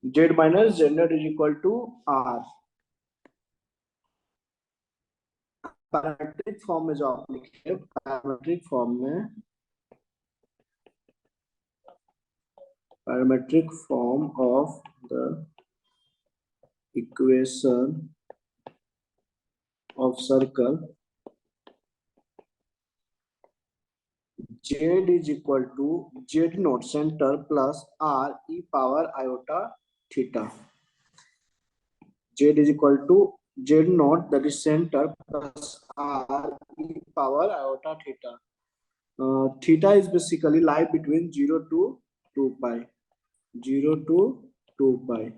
z minus z naught is equal to r। Parametric form में जो आप लिखे, पैरामेट्रिक फॉर्म में, parametric form of the equation of circle z is equal to z naught center plus r e power iota theta। z is equal to z naught, that is center, plus r e power iota theta। Theta is basically lie between 0 to 2 pi, 0 to 2 pi।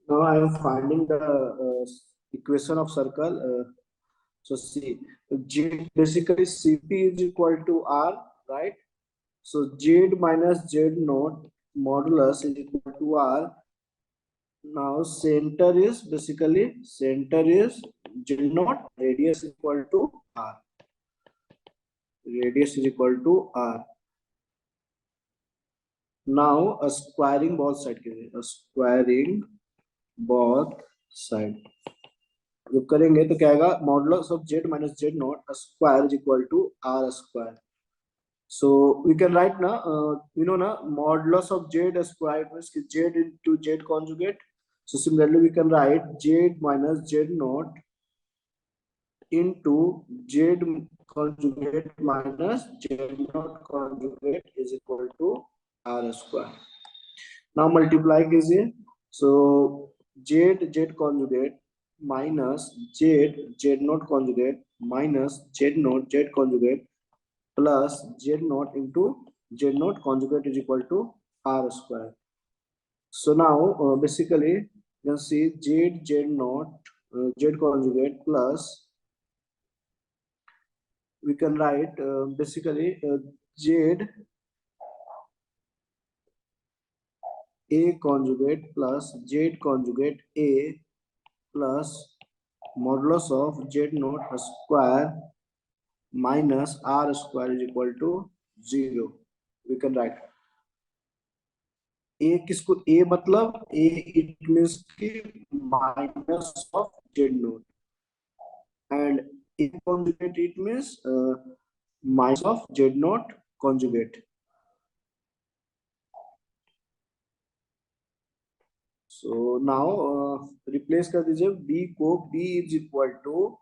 Now I am finding the equation of circle. So see, z basically Cp is equal to r, right? So z minus z naught modulus is equal to r। Now center is basically, center is z naught, radius is equal to r, radius is equal to r। Now a squaring both side, a squaring both side जब करेंगे तो क्या आएगा, modulus of z minus z naught square is equal to r square. So we can write na, you know na, modulus of z square means z into z conjugate। So similarly we can write z minus z naught into z conjugate minus z naught conjugate is equal to r square। Now multiply कीजिए, so z conjugate minus z naught conjugate minus z naught z conjugate plus z naught into z naught conjugate is equal to r square। So now basically you can see z naught z conjugate plus, we can write basically z a conjugate plus z conjugate a plus modulus of z naught square minus r square is equal to 0। we can write a किसको, a मतलब a it means कि minus of z naught, and a conjugate it means minus of z naught conjugate। so now replace कर दीजिए b को, b is equal to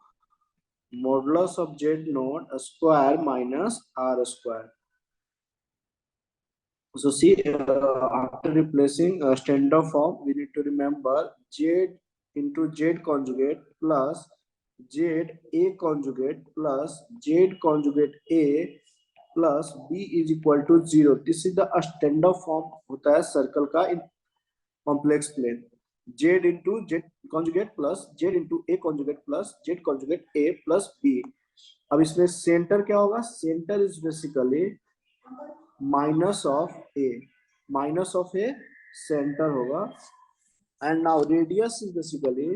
modulus of z naught square minus r square। So see, after replacing standard form, we need to remember z into z conjugate plus z a conjugate plus z conjugate a plus b is equal to 0। This is the standard form होता है circle का in complex plane। z into z conjugate plus z into a conjugate plus z conjugate a plus b। अब इसमें centre क्या होगा, centre is basically minus of a, minus of a centre होगा। And now radius is basically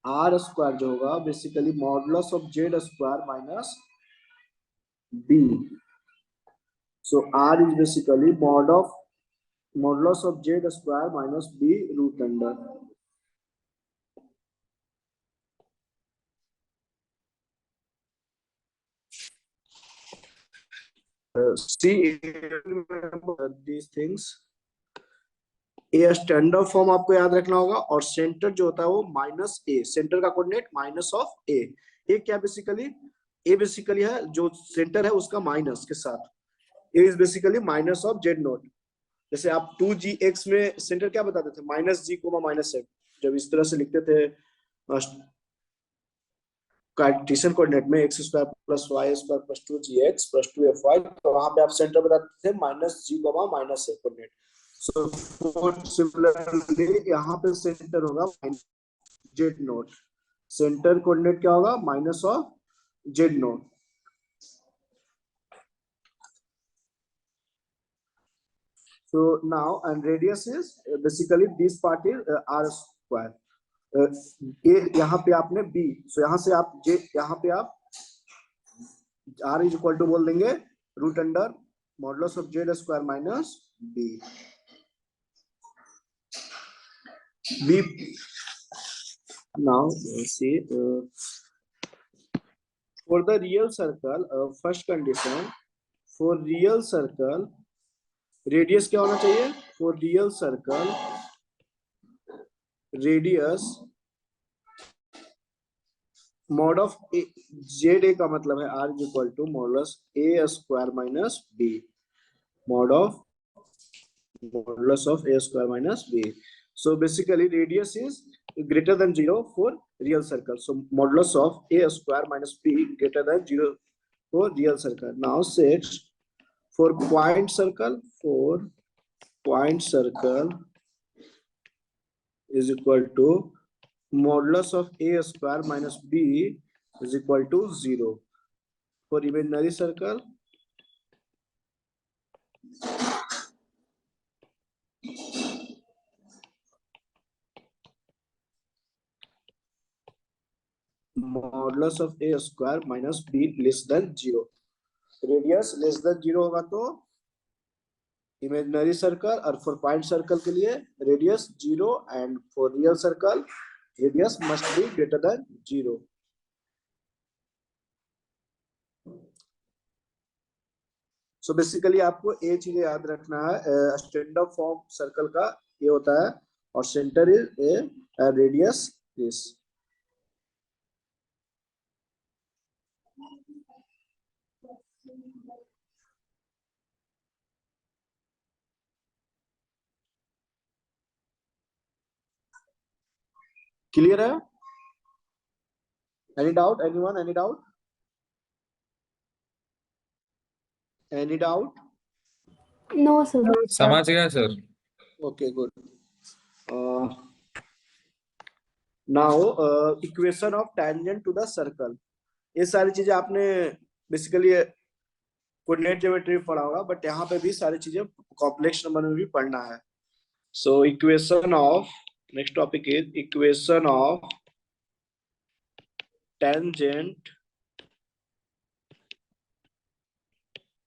r square जो होगा basically modulus of z square minus b. So r is basically modulus of z square minus b root under. see these things, ये standard form आपको याद रखना होगा। और centre जो होता है वो माइनस ए, सेंटर का कोऑर्डिनेट माइनस ऑफ ए। ए क्या बेसिकली, ए बेसिकली है जो सेंटर है उसका माइनस के साथ, a is basically minus of z naught. जैसे आप 2gx में सेंटर क्या बताते थे, minus g comma minus f. जब इस तरह से लिखते थे कार्टेशियन कोऑर्डिनेट में x square plus y square plus 2gx plus 2fy, तो वहां पे आप सेंटर बताते थे minus g comma minus a coordinate. So similarly यहाँ पे सेंटर होगा जेड नोट, सेंटर कोऑर्डिनेट क्या होगा, minus of z note. So now and radius is basically this part is r square। ये यहाँ पे आपने b, so यहाँ से आप j, यहाँ पे आप आर इज इक्वल टू बोल देंगे root under modulus of z square minus b. B now see for the real circle, first condition for real circle radius क्या होना चाहिए? for real circle radius mod of z a का मतलब है r is equal to modulus a square minus b, modulus of a square minus b. So basically radius is greater than 0 for real circle. So modulus of a square minus b greater than 0 for real circle. Now set for point circle is equal to modulus of a square minus b is equal to 0. For imaginary circle modulus of a square minus b less than 0. Radius less than 0 होगा तो imaginary circle, और for point circle के लिए radius 0 and for real circle radius must be greater than 0। So basically आपको ये चीजें याद रखना है, स्टैंडर्ड फॉर्म सर्कल का ये होता है और centre is a radius this. Clear है? Any doubt? Anyone? Any doubt? Any doubt? No sir. समझ गया sir. Okay good. Now equation of tangent to the circle, ये सारी चीजें आपने बेसिकली कोऑर्डिनेट ज्योमेट्री में पढ़ा होगा, बट यहाँ पे भी सारी चीजें कॉम्प्लेक्स नंबर में भी पढ़ना है। So equation of, next topic is equation of tangent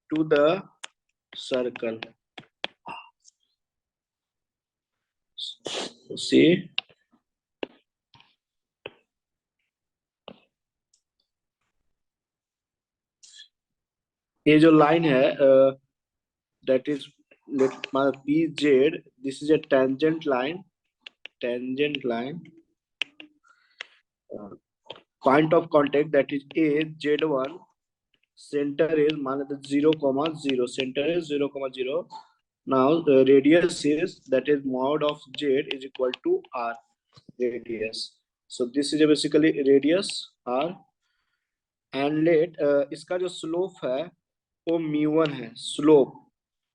to the circle. See ये जो लाइन है that is p z, this is a tangent line, point of contact that is a z1, centre is मान लेते 0,0, centre is 0,0। Now radius is that is mod of z is equal to r radius. So this is basically radius r and let इसका जो slope है वो μ1 है।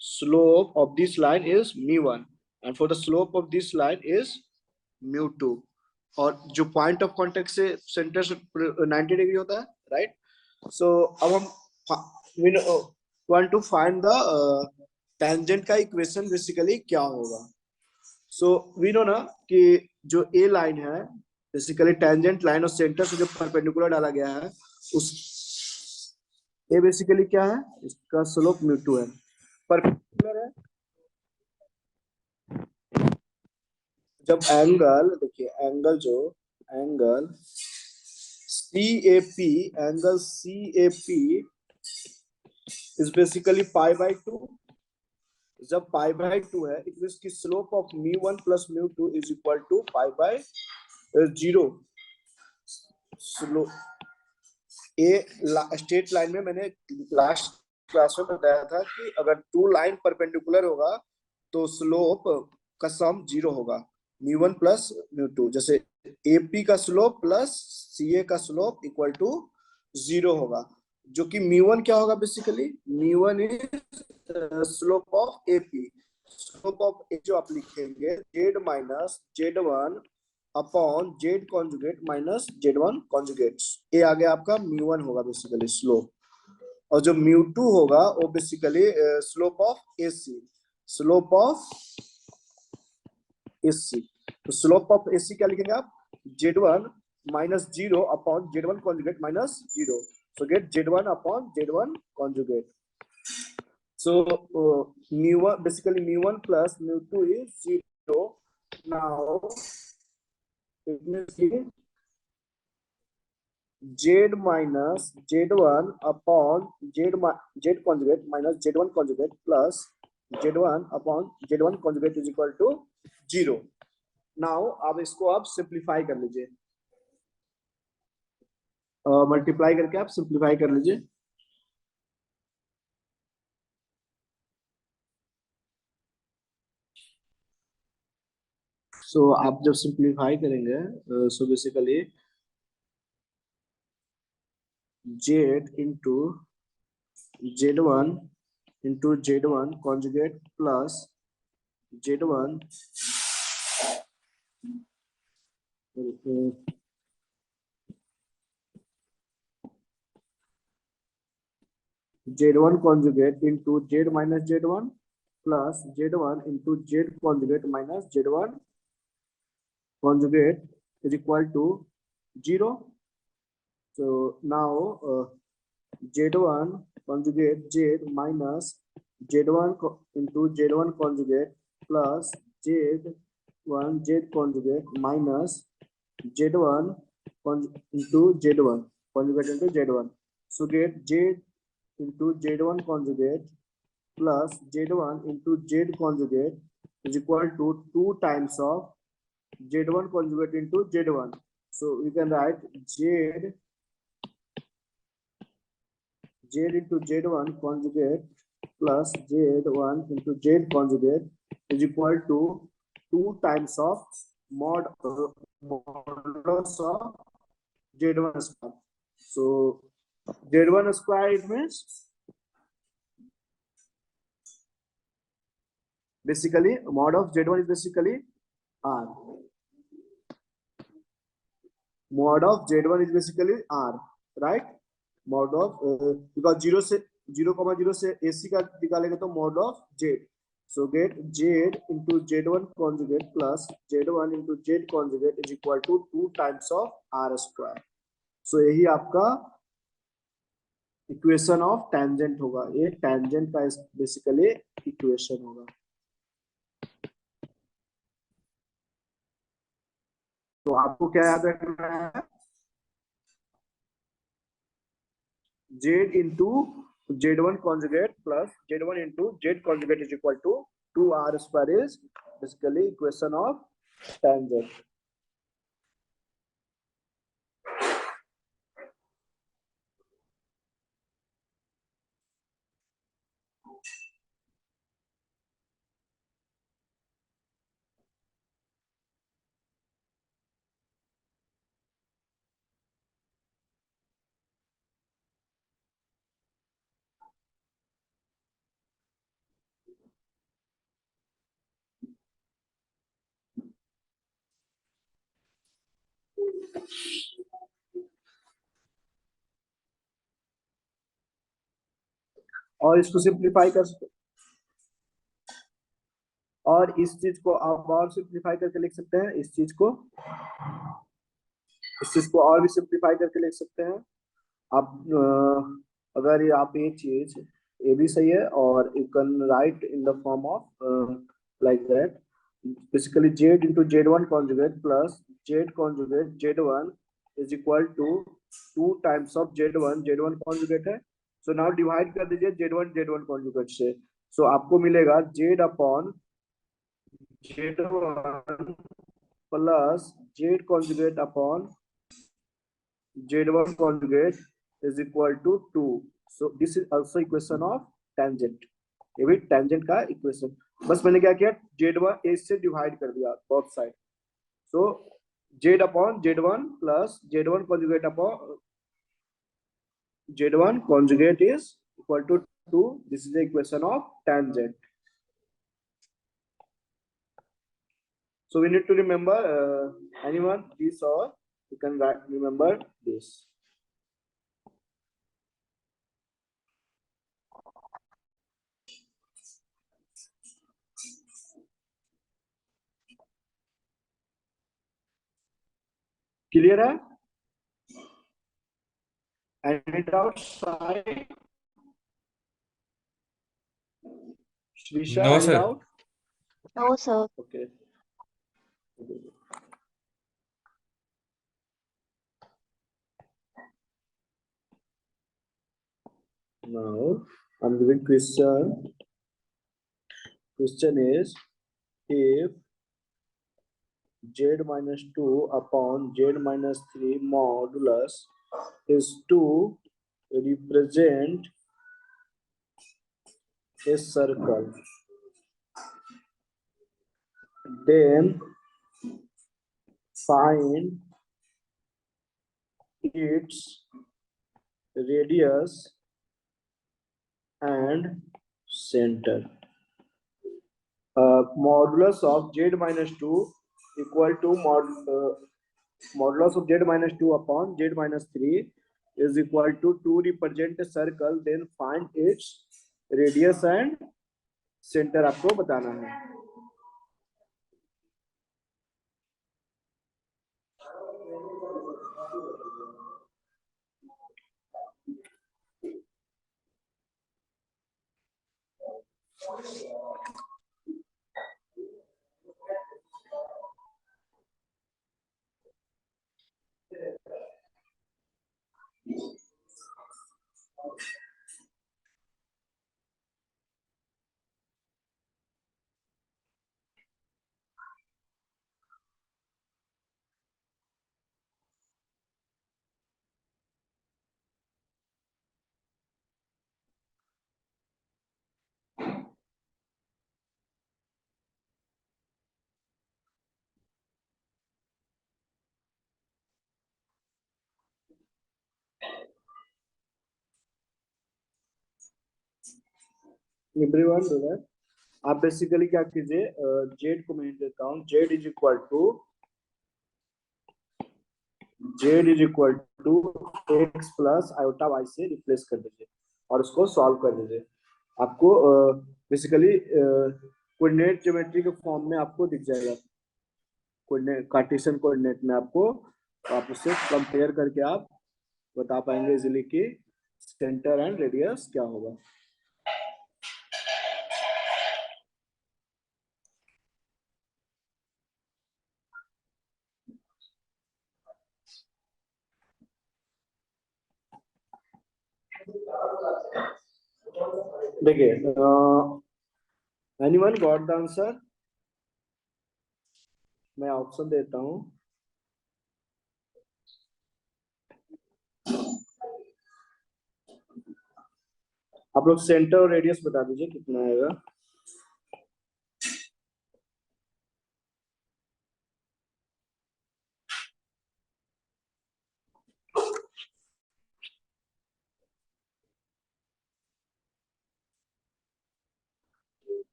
Slope of this line is μ1 and for the slope of this line is μ2, और जो point of contact से centre से 90 degree होता है, राइट? सो अब हम want to find the tangent का इक्वेशन बेसिकली क्या होगा। सो वी नो ना कि जो ए लाइन है बेसिकली टेंजेंट लाइन और सेंटर से जो परपेंडिकुलर डाला गया है उस ये बेसिकली क्या है, इसका स्लोप μ2 है, परपेंडिकुलर है। जब एंगल देखिए, एंगल CAP is basically π/2। जब π/2 है इट मींस की slope of μ1 plus μ2 is equal to π/0। Slope a straight line में मैंने लास्ट क्लास में बताया था कि अगर टू लाइन परपेंडिकुलर होगा तो स्लोप का सम 0 होगा, μ1 प्लस μ2। जैसे AP का स्लोप प्लस CA का स्लोप इक्वल टू 0 होगा, जो कि μ1 क्या होगा basically, μ1 is slope of AP। Slope of A जो आप लिखेंगे z minus z1 upon z conjugate minus z1 conjugate, ये आ गया आपका μ1 होगा बेसिकली स्लोप, और जो μ2 होगा वो basically slope of AC, slope of AC। तो स्लोप ऑफ AC क्या लिखेंगे आप, z1 minus 0 upon z1 conjugate minus 0। So get Z1 upon Z1 conjugate. So mu1 basically mu1 plus mu2 is 0. Now it means Z minus Z1 upon Z conjugate minus Z1 conjugate plus Z1 upon Z1 conjugate is equal to 0. Now अब इसको आप simplify कर लीजिए, multiply करके आप simplify कर लीजिए. सो आप जब सिंप्लीफाई करेंगे so basically Z into Z1 into Z1 conjugate plus Z1 Z1 conjugate into Z minus Z1 plus Z1 into Z conjugate minus Z1 conjugate is equal to 0. So now Z1 conjugate Z minus Z1 into Z1 conjugate plus Z1 Z conjugate minus Z1 into Z1 conjugate into Z1. So get Z into Z1 conjugate plus Z1 into Z conjugate is equal to 2 times of Z1 conjugate into Z1. So we can write Z into Z1 conjugate plus Z1 into Z conjugate is equal to 2 times of modulus of Z1 square. So Z1 square it means basically mod of Z1 is basically R. Mod of Z1 is basically R, right? Mod of because 0 से 0,0 से AC का निकालेंगे तो mod of Z. So get Z into Z1 conjugate plus Z1 into Z conjugate is equal to 2 times of R square. So यही आपका equation of tangent होगा, ये tangent का बेसिकली इक्वेशन होगा. तो आपको क्या याद रखना है, Z into Z1 conjugate plus Z1 into Z conjugate is equal to 2R square is basically equation of tangent. और इसको सिंप्लीफाई कर सकते, और इस चीज को आप और सिंप्लीफाई करके लिख सकते हैं, इस चीज को और भी सिंप्लीफाई करके लिख सकते हैं आप. अगर ये आप ये चीज ये भी सही है, और you can right in the form of like that basically Z into Z1 conjugate plus Z conjugate Z1 is equal to 2 times of Z1 conjugate है. So now divide कर दीजिए Z1 conjugate से. So आपको मिलेगा Z upon Z1 plus Z conjugate upon Z1 conjugate is equal to 2. So this is also equation of tangent. ये भी tangent का equation. बस मैंने क्या किया, Z1 A से डिवाइड कर दिया both side. So Z upon Z1 plus Z1 conjugate upon Z1 conjugate is equal to 2. This is the equation of tangent. So we need to remember anyone this, or you can remember this. Clear है? Any doubt, Sai? Shrisha, No, any sir. doubt? No, sir. Okay. Now I'm giving question. Question is, if z minus 2 upon z minus 3 modulus is to represent a circle, then find its radius and center. Modulus of z minus 2 equal to modulus of z minus 2 upon z minus 3 is equal to represent a circle, then find its radius and center आपको बताना है. Everyone do that. आप basically क्या कीजिए, z को मैं देता हूँ, z is equal to x plus iota y से रिप्लेस कर दीजिए और उसको सॉल्व कर दीजिए. आपको बेसिकली कोऑर्डिनेट ज्योमेट्री के फॉर्म में आपको दिख जाएगा. कोऑर्डिनेट कार्टेशियन कोऑर्डिनेट में आपको, आप उससे कंपेयर करके आप बता पाएंगे इजीली कि सेंटर एंड रेडियस क्या होगा. देखिए, एनीवन गॉट द आंसर? मैं ऑप्शन देता हूं. आप लोग सेंटर और रेडियस बता दीजिए कितना आएगा.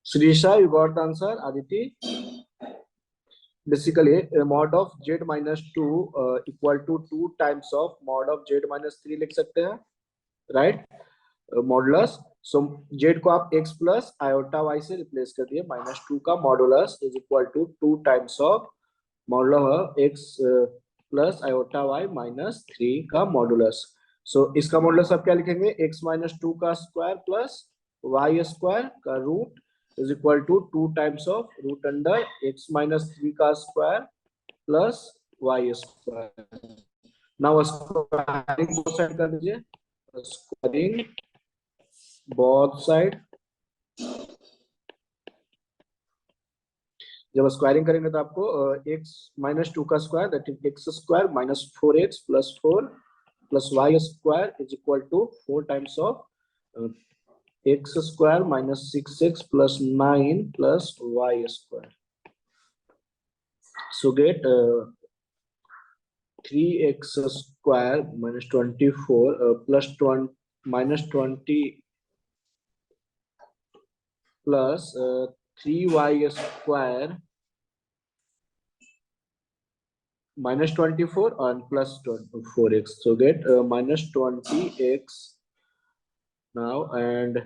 Shrisha, you got the answer. Aditi, basically mod of z minus 2 equal to 2 times of mod of z minus 3 लिख सकते हैं, right? मॉडुलस, सो z को आप x प्लस आयोटा y से रिप्लेस कर दिए. माइनस 2 का modulus is equal to 2 times of modulus x plus iota y minus 3 का मॉडुलस. सो इसका मॉडुलस आप क्या लिखेंगे, x माइनस 2 का स्क्वायर प्लस y स्क्वायर का root is equal to 2 times of root under x minus 3 का square plus y square. Now squaring both side कर दीजिए. Squaring both side. जब स्क्वायरिंग करेंगे तो आपको x माइनस 2 का square that is x square minus 4x plus 4 plus y square is equal to 4 times of x square minus 6x plus 9 plus y square. So gate 3x square minus 24 plus 20 minus 20 plus 3y square minus 24 and plus 4x. So get minus 20x now and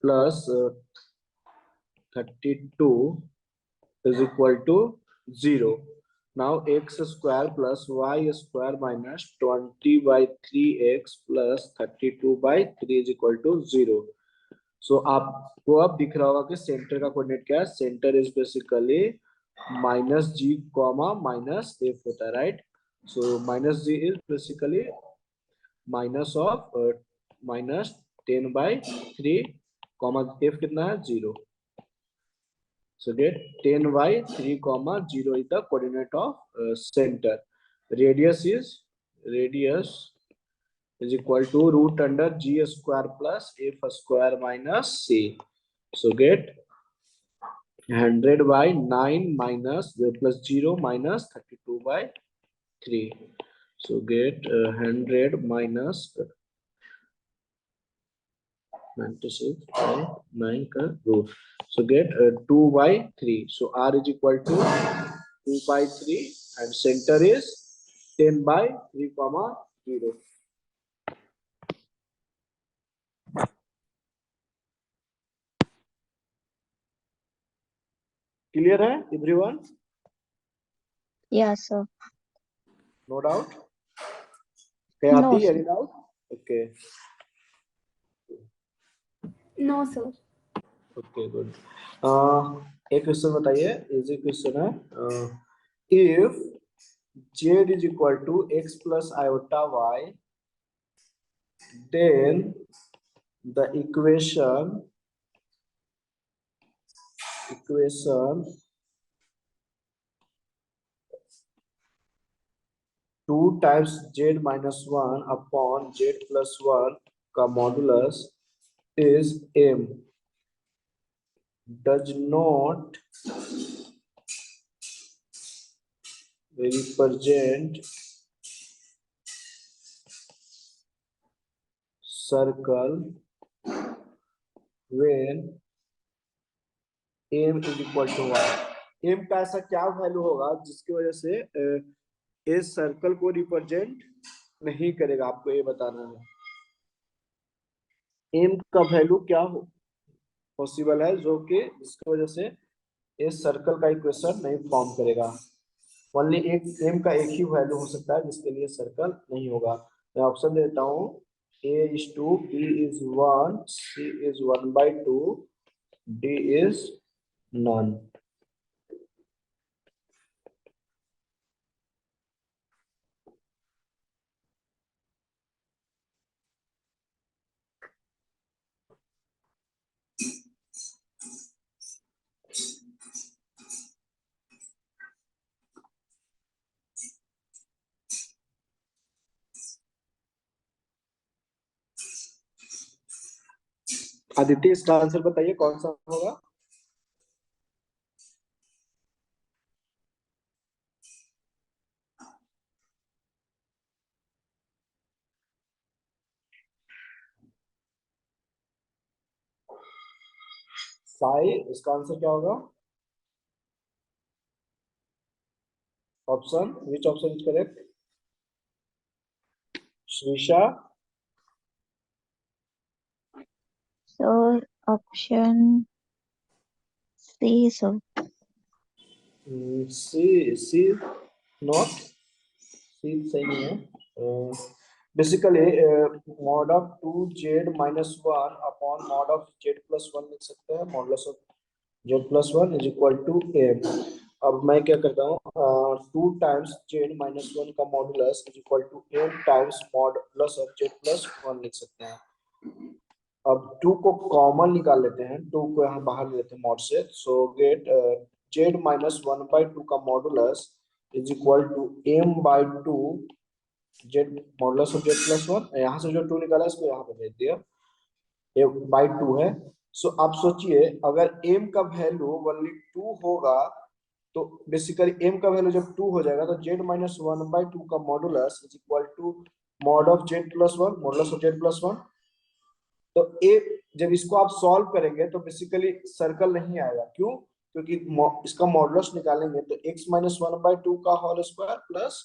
plus 32 is equal to 0. Now x square plus y square minus 20 by 3x plus 32 by 3 is equal to 0. So आपको अब दिख रहा होगा कि centre का coordinate क्या है. Centre is basically minus g comma minus f होता है, right. So minus g is basically minus of minus 10/3 comma f कितना है 0. So get 10/3 comma 0 is the coordinate of center. Radius is equal to root under g square plus f square minus c. So get 100 by 9 minus plus 0 minus 32 by 3. So get 100 minus 96 by 9 का root. So get 2/3. So r is equal to 2/3 and center is 10/3 comma 0. Clear है everyone? Yes, sir. No doubt? Kayati, No, sir. any doubt? Okay. No, sir. Okay, good. एक question बताइए, easy question है. If z is equal to x plus iota y, then the equation 2 times z minus 1 upon z plus 1 का modulus is m does not represent circle when m is equal to 1. m का ऐसा क्या value होगा जिसकी वजह से इस circle को रिप्रेजेंट नहीं करेगा, आपको ये बताना है. m का वैल्यू क्या हो पॉसिबल है जो कि जिसकी वजह से इस सर्कल का इक्वेशन नहीं फॉर्म करेगा. ओनली एक m का एक ही वैल्यू हो सकता है जिसके लिए सर्कल नहीं होगा. मैं ऑप्शन देता हूँ. a is 2, b is 1, c is 1/2, d is none. Aditya, इसका आंसर बताइए कौन सा होगा. साई, इसका आंसर क्या होगा? Option, which option is correct? Shreesha, So option C, sir. C not, C सही नहीं है. Basically mod of 2z minus 1 upon mod of z plus 1 लिख सकते हैं. Modulus of z plus 1 is equal to m. अब मैं क्या करता हूँ, 2 टाइम्स z minus 1 का modulus is equal to m times modulus of z plus 1 लिख सकते हैं. अब 2 को कॉमन निकाल लेते हैं, 2 को यहाँ बाहर ले लेते हैं मॉड से. सो गेट z minus 1/2 का modulus is equal to m/2 z modulus of z plus 1. यहाँ से जो 2 निकाला इसको यहाँ पे भेज दिया, m/2 है. सो आप सोचिए अगर m का वैल्यू ओनली 2 होगा तो बेसिकली m का वैल्यू जब 2 हो जाएगा तो z माइनस 1/2 का modulus is equal to mod of z plus 1, modulus of z plus 1। तो a जब इसको आप सॉल्व करेंगे तो बेसिकली सर्कल नहीं आएगा, क्यों? क्योंकि इसका मॉडुलस निकालेंगे तो x माइनस 1/2 का होल स्क्वायर प्लस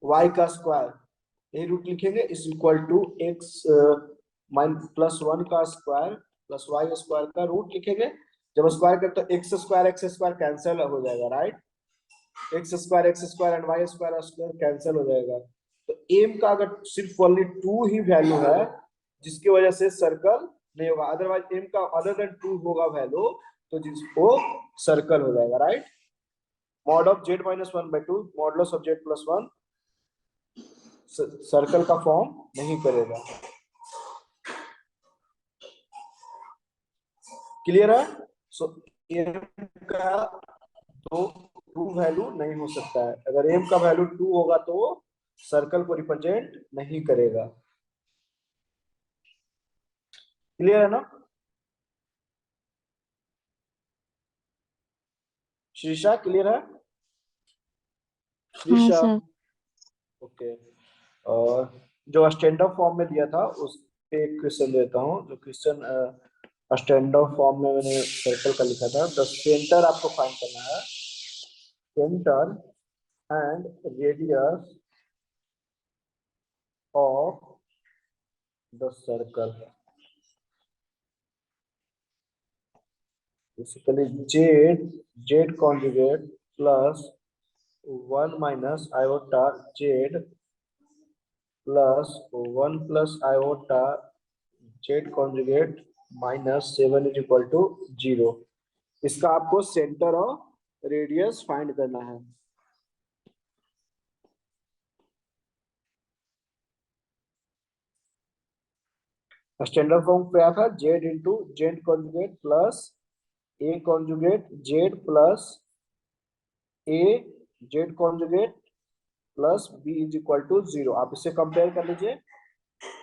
y का स्क्वायर, ये रूट लिखेंगे, is equal to x plus 1 का स्क्वायर प्लस y स्क्वायर का रूट लिखेंगे। जब स्क्वायर करते तो एक्स स्क्वायर कैंसिल हो जाएगा, right? X square and y square cancel हो जाएगा। तो एम का अगर सिर्फ ओनली 2 ही वैल्यू है जिसकी वजह से सर्कल नहीं होगा, अदरवाइज एम का अदर देन 2 होगा वैल्यू तो जिसको सर्कल हो जाएगा, right? Mod of z minus 1/2 modulus of z plus 1 circle का फॉर्म नहीं करेगा। क्लियर है? सो एम का तो ट्रू वैल्यू नहीं हो सकता है। अगर एम का वैल्यू 2 होगा तो वो सर्कल को रिप्रेजेंट नहीं करेगा। क्लियर है ना? शीशा क्लियर है? हाँ शीशा सर। ओके। और जो स्टैंडर्ड फॉर्म में दिया था उस पे एक क्वेश्चन देता हूँ। जो क्वेश्चन स्टैंडर्ड फॉर्म में मैंने सर्कल का लिखा था, द सेंटर आपको फाइंड करना है, centre and radius of the circle. Basically z conjugate plus 1 minus iota z plus 1 plus iota z conjugate minus 7 is equal to 0। इसका आपको सेंटर और रेडियस फाइंड करना है। स्टैंडर्ड फॉर्म पे आया था z into z conjugate plus a conjugate z plus a z conjugate plus b is equal to 0। आप इससे कंपेयर कर लीजिए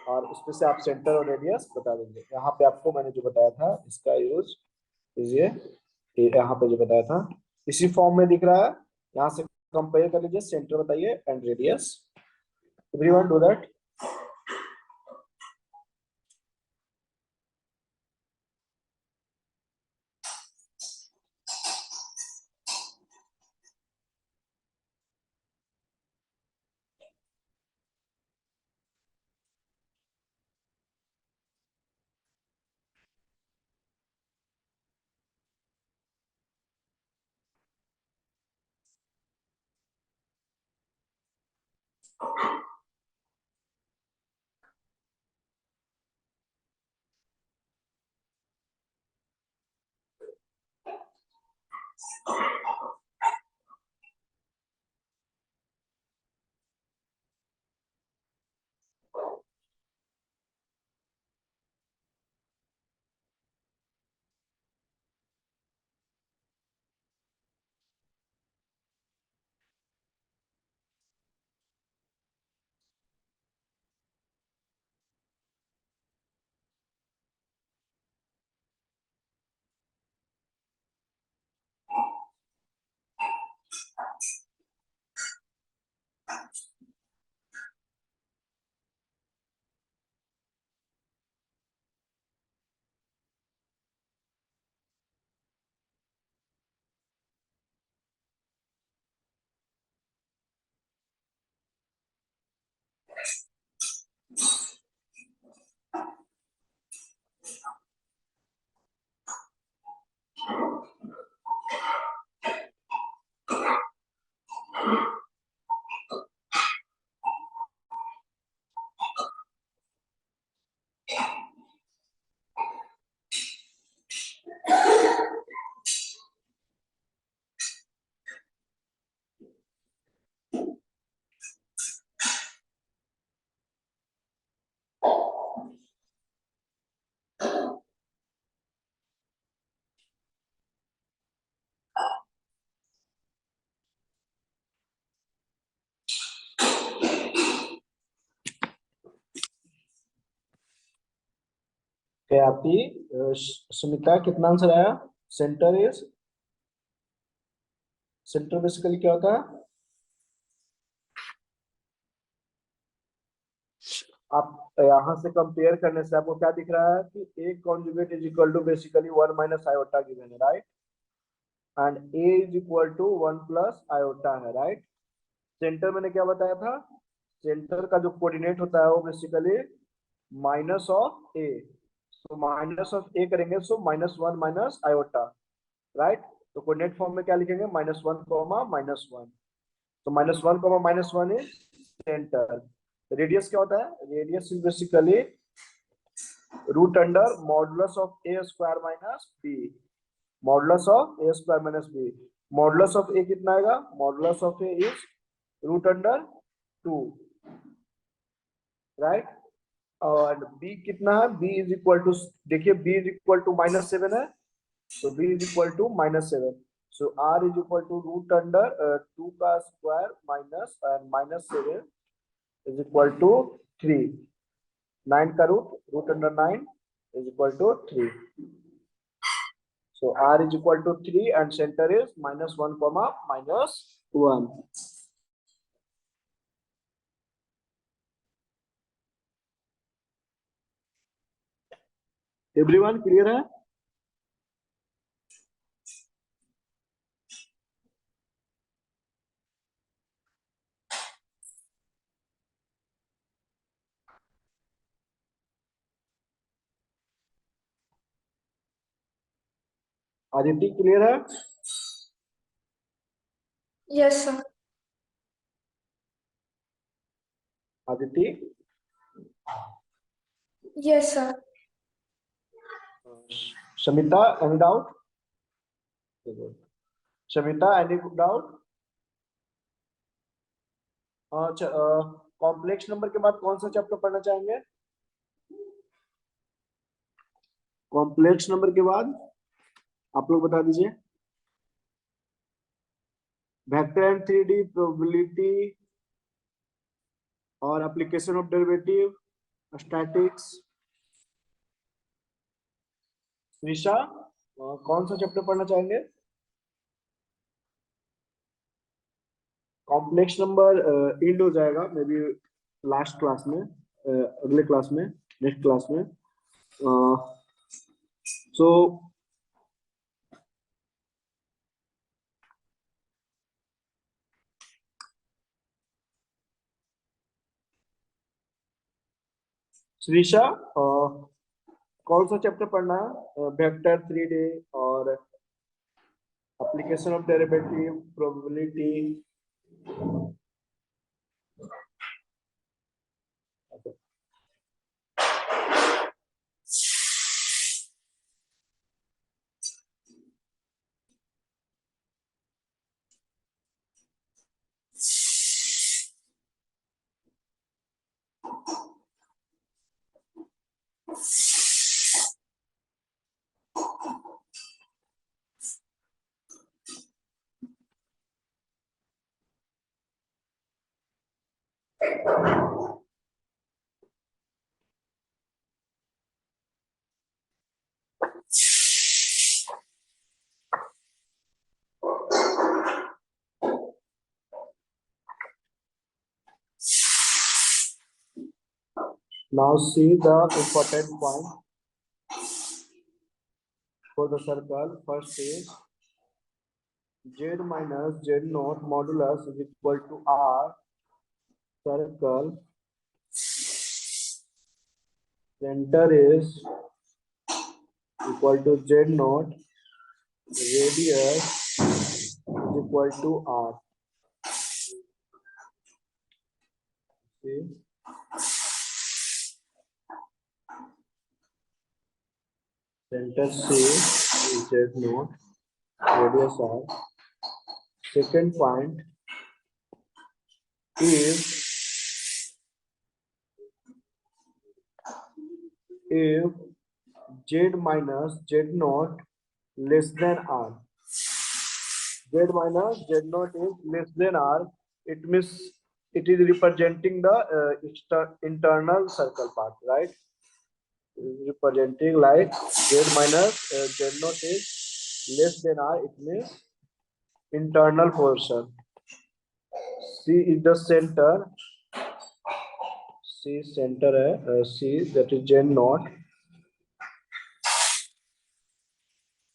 और इसमें से आप सेंटर और रेडियस बता देंगे। यहाँ पे आपको मैंने जो बताया था इसका यूज कीजिए, यहाँ पे जो बताया था इसी फॉर्म में दिख रहा है, यहाँ से कंपेयर कर लीजिए, सेंटर बताइए and radius. Everyone do that. क्या आपकी सुमिता कितना आंसर आया? सेंटर इज सेंटर बेसिकली क्या होता है, आप यहां से कंपेयर करने से आपको क्या दिख रहा है कि a conjugate is equal to basically 1 minus iota given है, right, and a is equal to 1 plus iota है, राइट। सेंटर मैंने क्या बताया था, सेंटर का जो कोऑर्डिनेट होता है वो बेसिकली माइनस ऑफ ए, तो माइनस ऑफ ए करेंगे सो -1 माइनस आयोटा, राइट। तो कोऑर्डिनेट फॉर्म में क्या लिखेंगे, -1 कॉमा -1, तो -1 कॉमा -1 इज सेंटर। रेडियस क्या होता है, radius is basically root under modulus of a square minus b, modulus of a square minus b. Modulus of a कितना आएगा, modulus of a is root under 2, right. और b कितना है, b is equal to, देखिए b is equal to -7 है, तो b is equal to -7, so r is equal to root under 2 का square minus -7 is equal to 3, 9 का root under 9 is equal to 3, so r is equal to 3 and center is -1 comma -1. Everyone clear है, Aditya clear है, Yes, sir. Aditya, Yes, sir. Shamita any doubt, Shamita any doubt. अच्छा, complex number के बाद कौन सा chapter पढ़ना चाहेंगे, कॉम्प्लेक्स नंबर के बाद आप लोग बता दीजिए, वेक्टर एंड 3D, प्रोबेबिलिटी और एप्लीकेशन ऑफ डेरिवेटिव, स्टैटिक्स। निशा, कौन सा चैप्टर पढ़ना चाहेंगे, कॉम्प्लेक्स नंबर इंड हो जाएगा मे बी लास्ट क्लास में, अगले क्लास में, नेक्स्ट क्लास में। सो श्रीषा, कौन सा चैप्टर पढ़ना है, वेक्टर 3D और application of derivative, probability. Now see the important point for the circle. First is z minus z naught modulus is equal to r. Circle center is equal to z naught, radius is equal to r. See, center C is z naught, radius r. Second point is if z minus z naught less than r, z minus z naught is less than r, it means it is representing the internal circle part, right? It is representing like z minus z naught is less than r, it means internal portion. C is the center. C center है C, that is Z naught.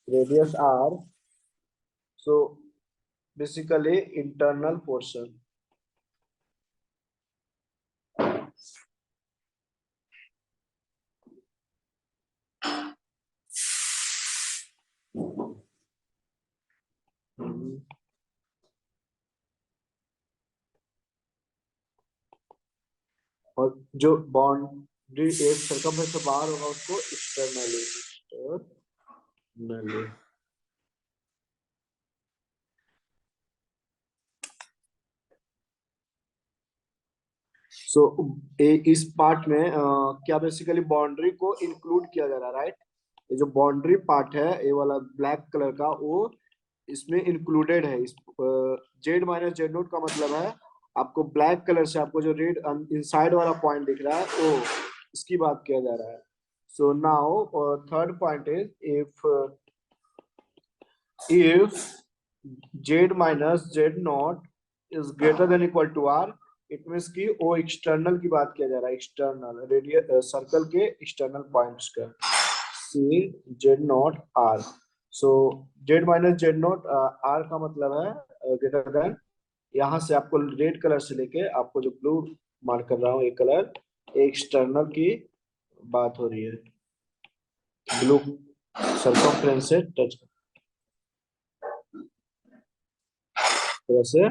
Radius R. So basically internal portion. और जो boundary एक circum से बाहर होगा उसको externally. सो इस part में क्या बेसिकली बाउंड्री को इंक्लूड किया जा रहा है, राइट। ये जो बाउंड्री पार्ट है ये वाला ब्लैक कलर का वो इसमें इंक्लूडेड है। इस जेड माइनस जेड नोट का मतलब है आपको ब्लैक कलर से आपको जो रेड इनसाइड वाला पॉइंट दिख रहा है वो इसकी बात किया जा रहा है। So now third point is if z minus z naught is greater than equal to r, it means की वो एक्सटर्नल की बात किया जा रहा है, एक्सटर्नल रेडियस सर्कल के एक्सटर्नल पॉइंट्स का C z naught r. So z minus z naught r का मतलब है ग्रेटर देन, यहाँ से आपको रेड कलर से लेके आपको जो ब्लू मार्क कर रहा हूँ एक कलर एक्सटर्नल की बात हो रही है, ब्लू सर्कमफ्रेंस से टच वैसे।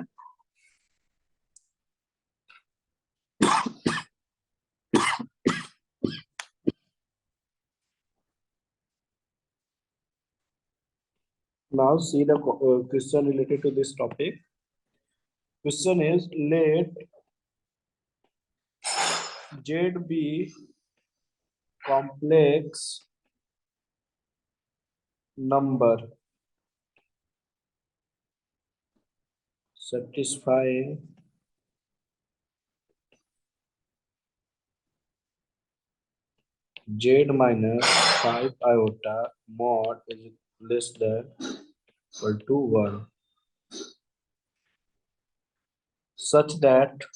Now see the question related to this topic. Question is, let Z be complex number satisfying Z minus 5 iota mod is less than equal to 1, such that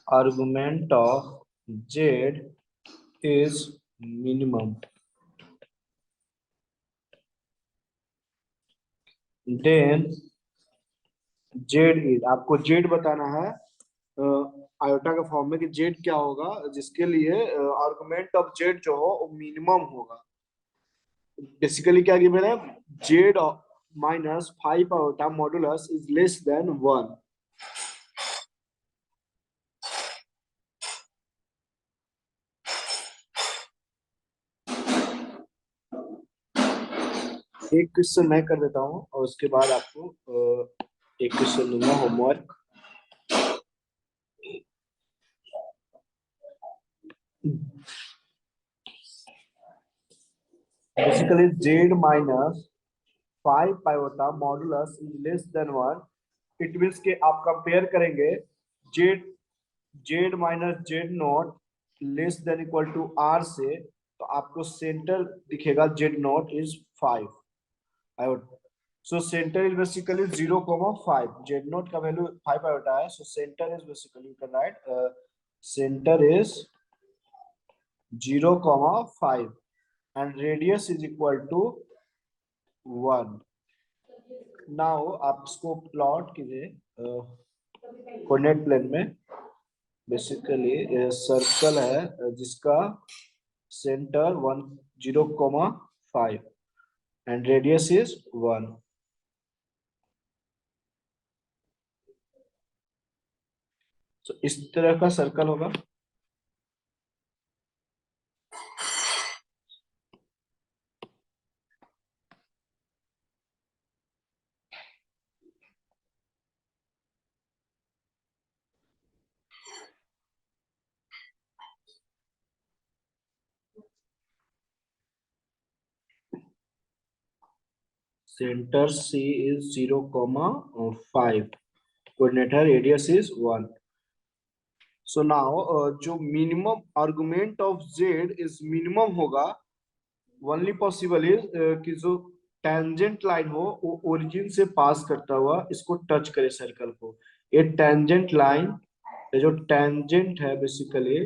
argument of Z is minimum. Then Z is, आपको Z बताना है iota के form में कि Z क्या होगा, जिसके लिए आर्गुमेंट ऑफ Z जो हो वो मिनिमम होगा। बेसिकली क्या गिवन है, Z minus 5 iota modulus is less than 1। एक क्वेश्चन मैं कर देता हूँ और उसके बाद आपको एक क्वेश्चन दूंगा होमवर्क। बेसिकली Z माइनस 5 पाइवटा modulus is less than 1, it means के आप कंपेयर करेंगे Z minus Z naught less than equal to R से, तो आपको सेंटर दिखेगा Z naught is 5 iota. So centre is basically 0,5, Z naught का value 5 iota है। So centre is basically you can write centre is 0,5 and radius is equal to 1. Now आप इसको plot कीजिए coordinate plane में। Basically circle है जिसका centre 0,5 and radius is 1। तो इस तरह का सर्कल होगा। सेंटर C is 0,5, कोऑर्डिनेट है, रेडियस इज 1। सो नाउ जो minimum argument of Z is minimum होगा ओनली पॉसिबल इज कि जो टेंजेंट लाइन हो वो ओरिजिन से पास करता हुआ इसको टच करे सर्कल को। ये टेंजेंट लाइन, ये जो टेंजेंट है बेसिकली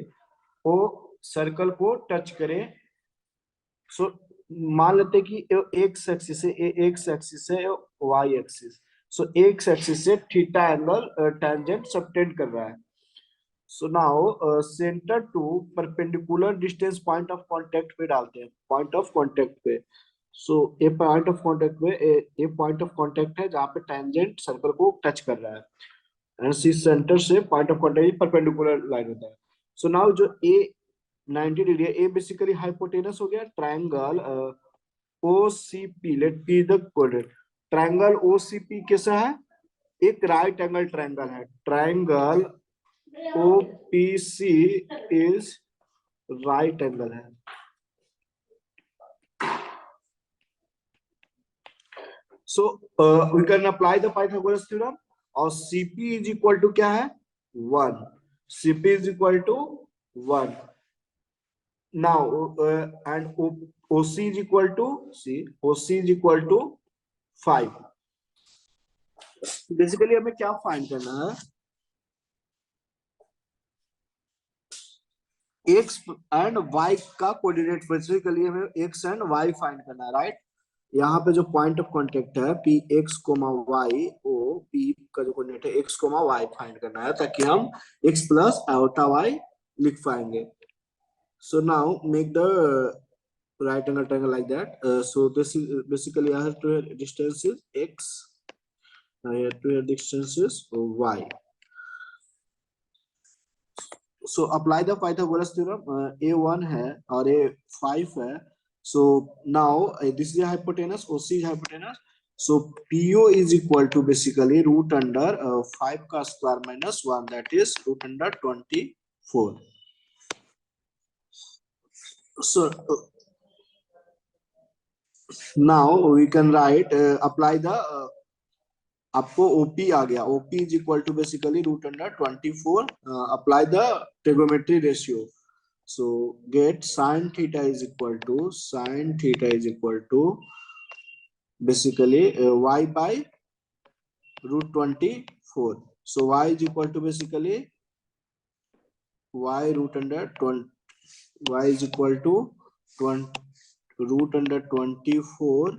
वो सर्कल को टच करे। सो मान लेते हैं कि एक्स एक्सिस है, एक्स एक्सिस है, y axis. So x axis से थीटा एंगल टेंजेंट सबटेंड कर रहा है। So now centre to perpendicular distance point of contact पे डालते हैं, पॉइंट ऑफ कांटेक्ट पे। सो ये पॉइंट ऑफ कांटेक्ट पे ये पॉइंट ऑफ कांटेक्ट है जहाँ पे टेंजेंट सर्कल को टच कर रहा है। एंड सी सेंटर से point of contact perpendicular line होता है। सो नाउ जो ए 90 डिग्री है, ए बेसिकली हाइपोटेनस हो गया triangle OCP। Let be the coordinate. Triangle OCP कैसा है? एक राइट एंगल ट्रायंगल है। Triangle OPC is right angle है। So we can apply the Pythagoras theorem और CP इज इक्वल टू क्या है? 1। CP is equal to 1। now and OC is equal to OC is equal to 5। Basically हमें क्या find करना है? x and y का coordinate. Basically हमें x and y find करना है, राइट? यहाँ पे जो पॉइंट ऑफ कांटेक्ट है Px, y ओ P का जो कोऑर्डिनेट है x, y फाइंड करना है ताकि हम x प्लस आयोटा y लिख पाएंगे। So now make the right angle triangle like that. So this is basically I have to here distance is x. Here to here distance is y. So apply the Pythagoras theorem. A1 है और A5 है. So now this is the hypotenuse. OC is hypotenuse. So PO is equal to basically root under 5 का square minus 1, that is root under 24. So now we can write apply the आपको OP आ गया। OP is equal to basically root under 24. Apply the trigonometry ratio. So get sin theta is equal to basically y by root 24. So y is equal to basically y root under 20, y is equal to 20 root under 24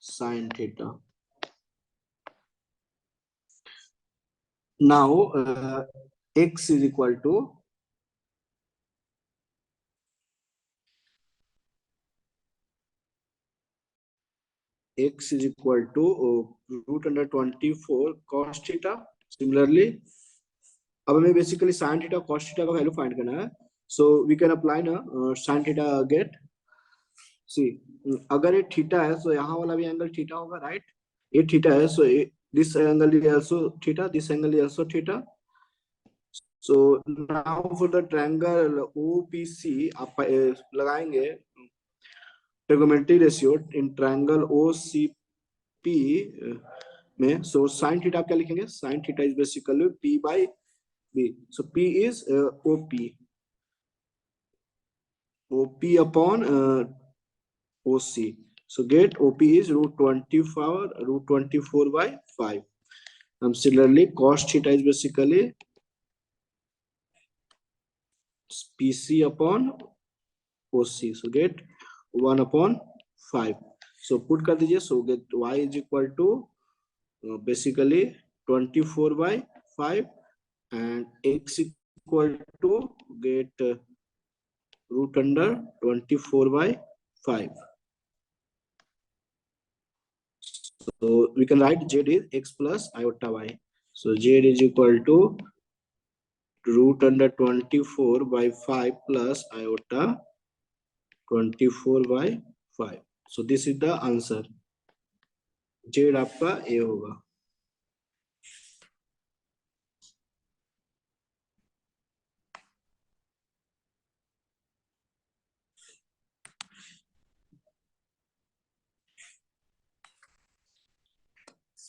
sin theta. Now x is equal to root under 24 cos theta. Similarly अब हमें basically sin theta cos theta का value find करना है। So we can apply ना sin theta get see अगर ये theta है तो यहाँ वाला भी एंगल थीटा होगा, राइट? ये थीटा है, so this angle is also theta, this angle is also theta. So now for the triangle OPC आप लगाएंगे trigonometry ratio in triangle OCP में। सो साइन थीटा आप क्या लिखेंगे? Sine theta is basically P by B. So P is OP upon OC. So get OP is root 24 by 5. Similarly cos theta is basically PC upon OC. So get 1 upon 5. So put कर दीजिए। So get y is equal to basically 24 by 5 and x equal to get root under 24 by 5. So we can write z is x plus iota y. So z is equal to root under 24 by 5 plus iota 24 by 5. So this is the answer. z आपका a होगा।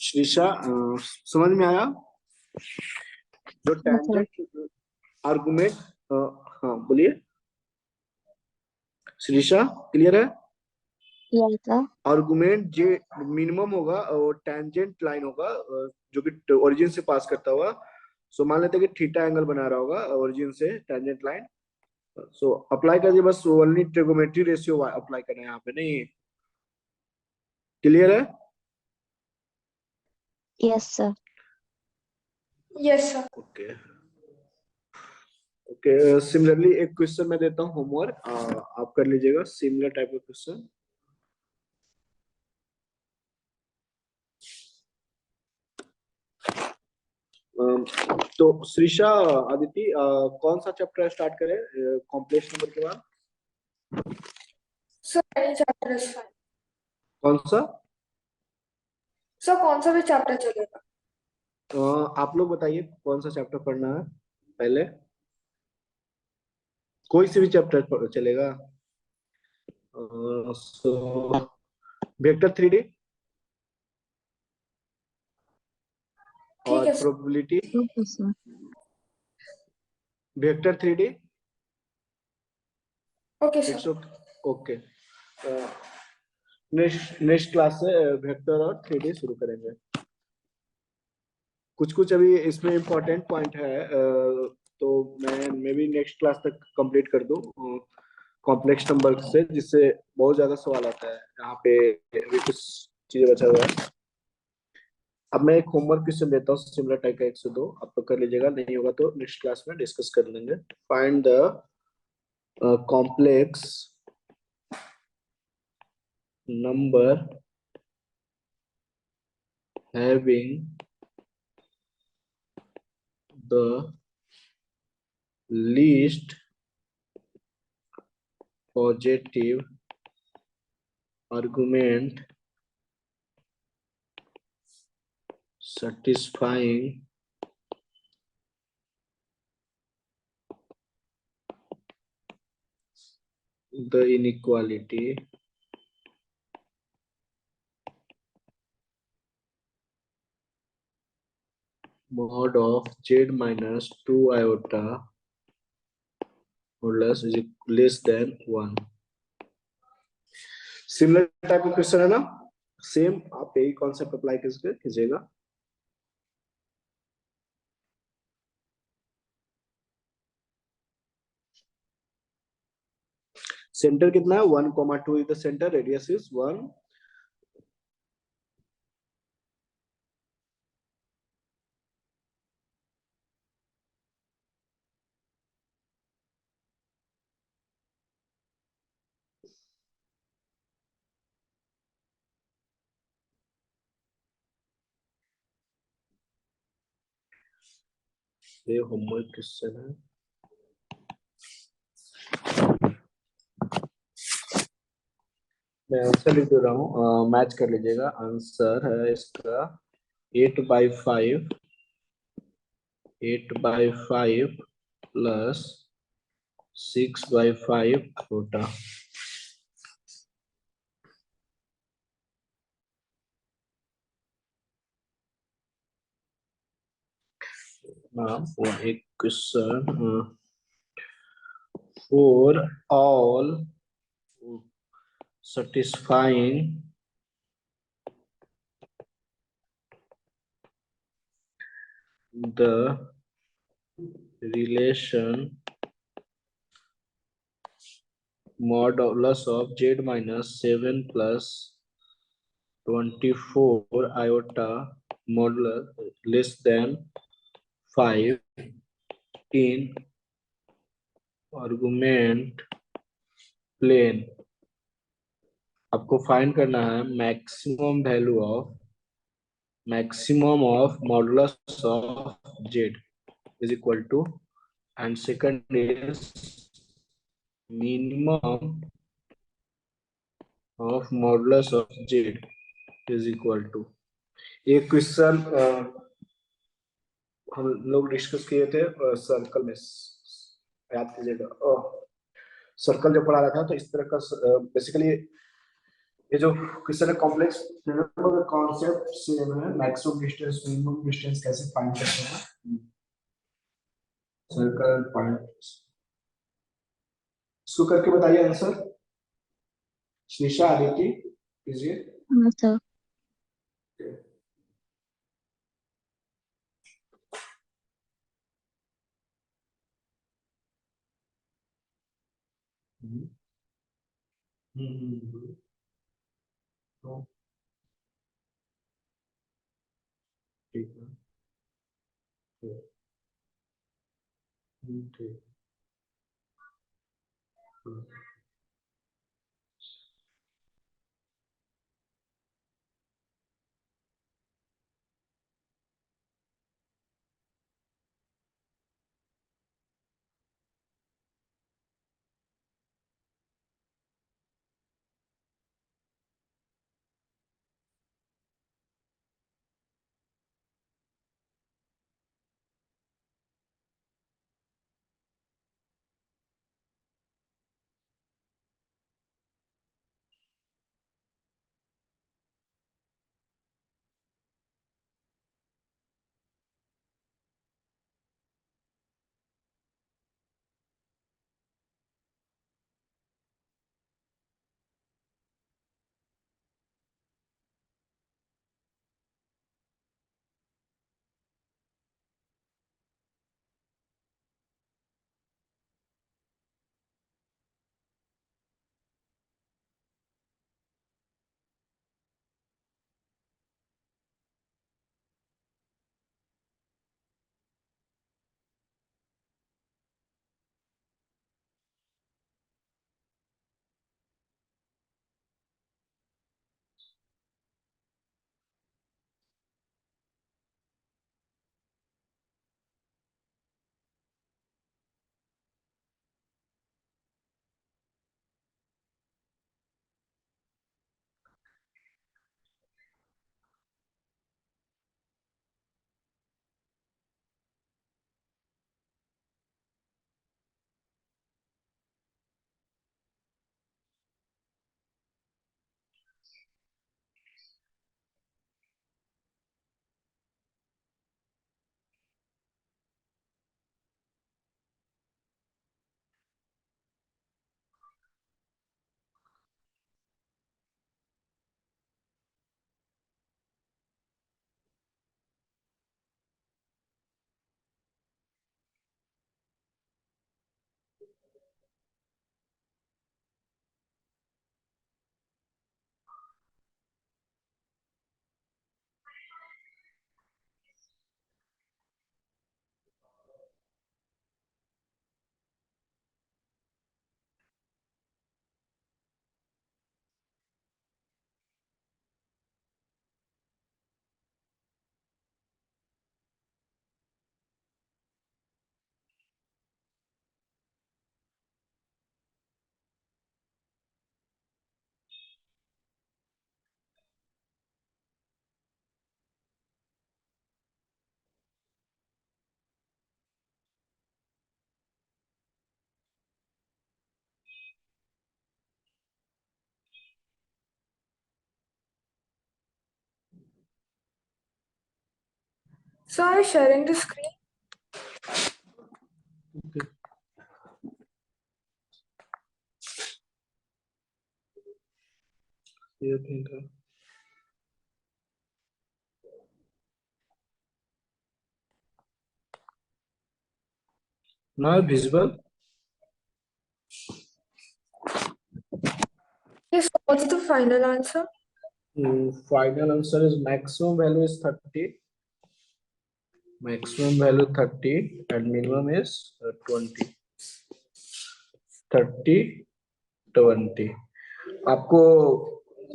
श्रीषा समझ में आया? जो tangent argument हाँ बोलिए Shrisha, clear है? किया था। आर्गुमेंट जे मिनिमम होगा और टेंजेंट लाइन होगा जो कि ओरिजिन से पास करता हुआ। सो मान लेते हैं कि थीटा एंगल बना रहा होगा ओरिजिन से टेंजेंट लाइन। सो अप्लाई करिए, बस ओनली ट्रिगोमेट्री रेशियो अप्लाई करना है यहाँ पे, नहीं? क्लियर है? Yes sir. Yes, sir. Okay okay. Similarly एक क्वेश्चन मैं देता हूँ होमवर्क, आप कर लीजिएगा सिमिलर टाइप का क्वेश्चन। तो श्रीषा, अदिति, कौन सा चैप्टर स्टार्ट करें कॉम्प्लेक्स नंबर के बाद? Sir, any chapter is fine. कौन सा? Sir, कौन सा भी चैप्टर चलेगा? आप लोग बताइए कौन सा चैप्टर पढ़ना है पहले। कोई से भी चैप्टर चलेगा। सो वेक्टर 3D ठीक और है sir. Probability. Okay sir. Vector 3D। Okay it's sir. Okay. Next next class से वेक्टर और 3D शुरू करेंगे। कुछ कुछ अभी इसमें इम्पोर्टेंट पॉइंट है, तो मैं भी नेक्स्ट क्लास तक कंप्लीट कर दूं कॉम्प्लेक्स नंबर से, जिससे बहुत ज्यादा सवाल आता है। यहाँ पे अभी कुछ चीजें बचा हुआ है। अब मैं एक होमवर्क क्वेश्चन देता हूँ सिमिलर टाइप का 102, आप तो कर लीजिएगा, नहीं होगा तो नेक्स्ट क्लास में डिस्कस कर लेंगे। Find the complex number having the least positive argument satisfying the inequality mod of z minus 2 iota or less than 1। Similar type का क्वेश्चन है ना, सेम आप यही कॉन्सेप्ट अप्लाई करके कीजिएगा। सेंटर कितना है? 1,2 is the centre, radius is 1। ये होमवर्क क्वेश्चन है। मैं आंसर लिख दे रहा हूँ, मैच कर लीजिएगा। आंसर है इसका 8/5 प्लस 6/5 छोटा। और एक question, for all satisfying the relation modulus of z minus 7 plus 24 iota modulus less than 5 in argument plane। आपको फाइंड करना है maximum of modulus of z is equal to, and second is minimum of modulus of z is equal to। एक question हम लोग discuss किए थे circle में, याद कीजिएगा। सर्कल जब पढ़ा रहा था तो इस तरह का बेसिकली ये जो क्वेश्चन है कॉम्प्लेक्स नंबर का कॉन्सेप्ट सेम है। मैक्सिमम डिस्टेंस मिनिमम डिस्टेंस कैसे फाइंड करते हैं सर्कल पॉइंट, इसको करके बताइए आंसर। श्रीषा आदित्य कीजिए। हाँ सर। हम्म, हम्म, तो ठीक है। ठीक। ठीक। हम्म। So I'm sharing the screen. Okay. ये ठीक है। Now visible. Yes, what's the final answer? Final answer is maximum value is 30. Maximum value 30 and minimum is 20. 30, 20. आपको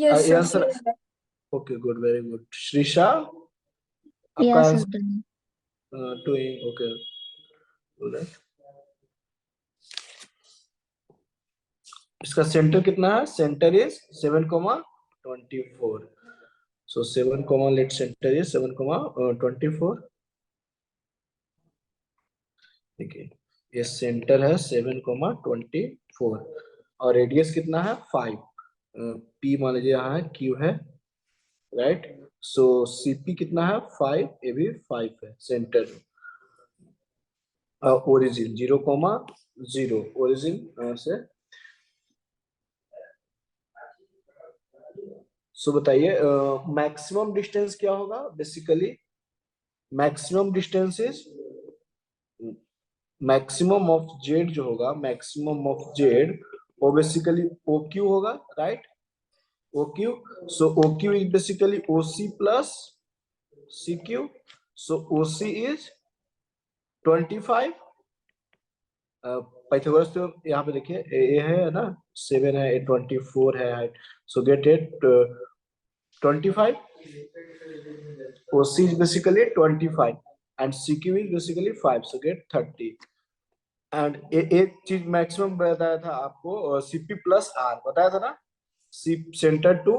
Yes, ये sir. Answer Yes, sir. Okay good very good Shrisha आपका या sir answer done. Okay इसका centre कितना है centre is 7,24 so 7 let centre is 7,24 देखिए ये centre है 7,24 और रेडियस कितना है 5 पी मान लीजिए यहाँ है क्यू है राइट सो सीपी कितना है 5 ये भी 5 है सेंटर ओरिजिन 0,0 ओरिजिन से सो बताइए मैक्सिमम डिस्टेंस क्या होगा basically? Maximum distance is maximum of z जो होगा, मैक्सिमम ऑफ जेड वो बेसिकली ओ क्यू होगा, right? O Q. So O Q is basically O C plus C Q. So O C is 25. Pythagoras तो यहाँ पे देखिए ए है ना, 7 है, ए 24 है height. So get it 25. OC is basically 25 and CQ is basically 5. So get 30. And एक चीज मैक्सिमम बताया था आपको, CP प्लस आर बताया था ना, C centre to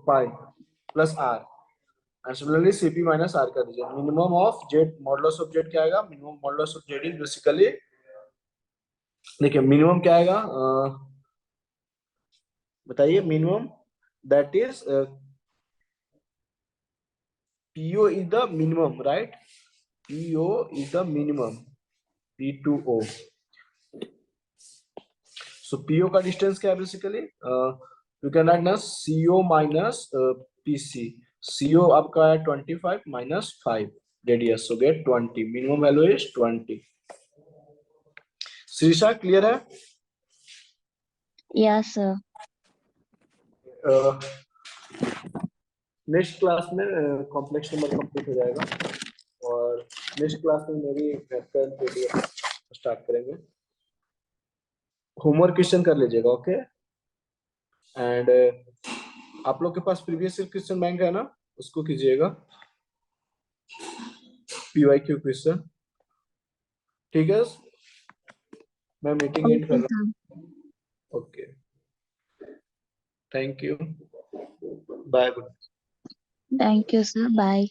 point plus r, and similarly CP minus r कर दीजिए. Minimum of z, modulus of z क्या आएगा? Minimum modulus of z is basically, देखिए मिनिमम क्या आएगा, बताइए minimum. That is PO is the minimum, right? PO is the minimum. P2O. So PO का distance क्या है बेसिकली? यू कैन राइट ना CO माइनस PC. CO आपका है 25 minus 5 radius, so gate 20. Minimum value is 20. Shrisha clear है? Yes, sir. Next class में complex number complete हो जाएगा और नेक्स्ट क्लास में मेरी वेक्टर पीडीएफ स्टार्ट करेंगे. होमवर्क क्वेश्चन कर लीजिएगा, ओके? एंड आप लोग के पास प्रीवियस ईयर क्वेश्चन बैंक है ना, उसको कीजिएगा, PYQ क्वेश्चन. ठीक है, मैं मीटिंग एंड कर Okay, रहा sir. हूँ. Okay, thank you, bye. Thank you, sir. Bye.